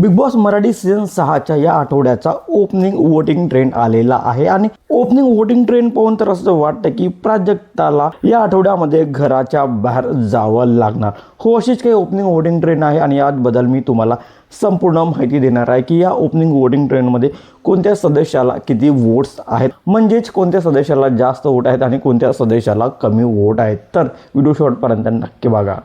Big boss Marathi season 6च्या या आठवड्याचा opening voting trend आलेला आहे आणि ओपनिंग वोटिंग ट्रेंड पाहून तर असं वाटतं की प्राजक्ताला या आठवड्यामध्ये घराच्या बाहेर जावं लागणार. हो, अशीच काही ओपनिंग वोटिंग ट्रेंड आहे आणि याबद्दल मी तुम्हाला संपूर्ण माहिती देणार आहे की या ओपनिंग वोटिंग ट्रेंडमध्ये कोणत्या सदस्याला किती वोट्स आहेत, म्हणजेच कोणत्या सदस्याला जास्त वोट आहेत आणि कोणत्या सदस्याला कमी वोट आहेत. तर व्हिडिओ शेवटपर्यंत नक्की बघा.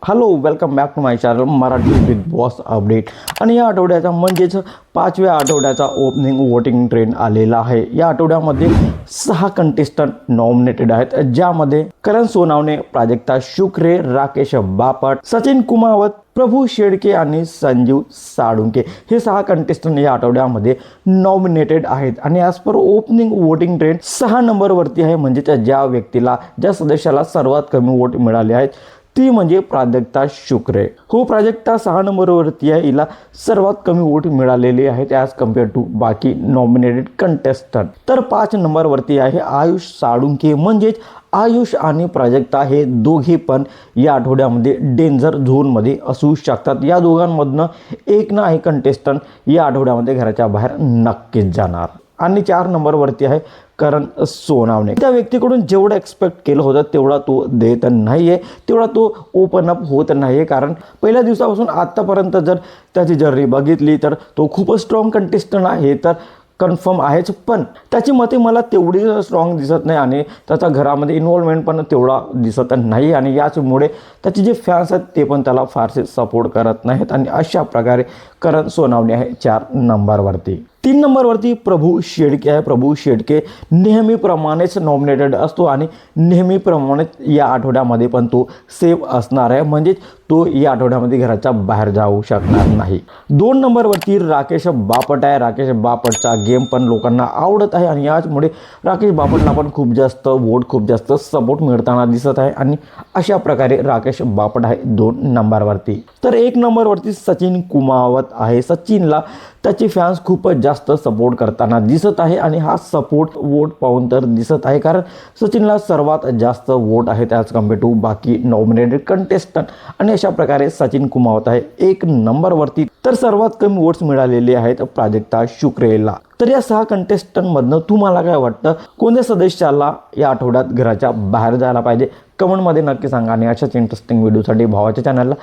Hello, welcome back to my channel Marathi Bigg Boss update. आणि या आठवड्याचा म्हणजेच 5व्या आठवड्याचा ओपनिंग वोटिंग ट्रेंड आलेला आहे. या आठवड्यामध्ये 6 कंटेस्टंट नॉमिनेटेड आहेत, ज्यामध्ये करण सोनावणे, प्राजक्ता शुक्रे, राकेश बापट, सचिन कुमावत, प्रभू शेडके आणि संजीव साळुंके हे 6 कंटेस्टंट या आठवड्यामध्ये नॉमिनेटेड आहेत. आणि as per opening voting trend 6 नंबरवरती आहे, म्हणजे ज्या व्यक्तीला, ज्या सदस्याला सर्वात कमी वोट मिळाले आहेत ती म्हणजे प्राजक्ता शुक्रे. हो, प्राजक्ता 6 नंबरवरती आहे, हिला सर्वात कमी वोट मिळालेले आहेत ॲज कम्पेअर टू बाकी नॉमिनेटेड कंटेस्टंट. तर 5 नंबरवरती आहे आयुष साळुंके, म्हणजेच आयुष आणि प्राजक्ता हे दोघे पण या आठवड्यामध्ये डेंजर झोनमध्ये असू शकतात. या दोघांमधनं एक ना एक कंटेस्टंट या आठवड्यामध्ये घराच्या बाहेर नक्कीच जाणार. आणि 4 नंबरवरती आहे करण सोनावणे. त्या व्यक्तीकडून जेवढं एक्सपेक्ट केलं होतं तेवढा तो देत नाही आहे, तेवढा तो ओपन अप होत नाही आहे. कारण पहिल्या दिवसापासून आत्तापर्यंत जर त्याची जर्नी बघितली तर तो खूपच स्ट्रॉंग कंटेस्टंट आहे, तर कन्फर्म आहेच. पण त्याची मते मला तेवढी स्ट्रॉंग दिसत नाही आणि त्याचा घरामध्ये इन्व्हॉल्वमेंट पण तेवढा दिसत नाही. आणि याचमुळे त्याचे जे फॅन्स आहेत ते पण त्याला फारसे सपोर्ट करत नाहीत. आणि अशा प्रकारे करण सोनावणे आहे 4 नंबरवरती. 3 नंबरवरती प्रभू शेडके आहे. प्रभू शेडके नेहमीप्रमाणेच नॉमिनेटेड असतो आणि नेहमीप्रमाणेच या आठवड्यामध्ये पण तो सेफ असणार आहे, म्हणजेच तो या आठवड्यामध्ये घराच्या बाहेर जाऊ शकणार नाही. 2 नंबरवरती राकेश बापट आहे. राकेश बापटचा गेम पण लोकांना आवडत आहे आणि याचमुळे राकेश बापटला पण खूप जास्त वोट, खूप जास्त सपोर्ट मिळताना दिसत आहे. आणि अशा प्रकारे राकेश बापट आहे 2 नंबरवरती. तर 1 नंबरवरती सचिन कुमावत आहे. सचिनला त्याचे फॅन्स खूपच जास्त सपोर्ट करताना दिसत आहे आणि हा सपोर्ट वोट पाहून तर दिसत आहे, कारण सचिनला सर्वात जास्त वोट आहेत ॲज कम्पेअर टू बाकी नॉमिनेटेड कंटेस्टंट. आणि अशा प्रकारे सचिन कुमावत आहे 1 नंबरवरती. तर सर्वात कमी वोट्स मिळालेले आहेत प्राजक्ता शुक्रेला. तर या 6 कंटेस्टंटमधनं तुम्हाला काय वाटतं, कोणत्या सदस्याला या आठवड्यात घराच्या बाहेर जायला पाहिजे? कमेंटमध्ये नक्की सांगा. आणि अशाच इंटरेस्टिंग व्हिडिओसाठी भावाच्या चॅनलला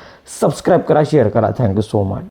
सबस्क्राईब करा, शेअर करा. Thank you so much.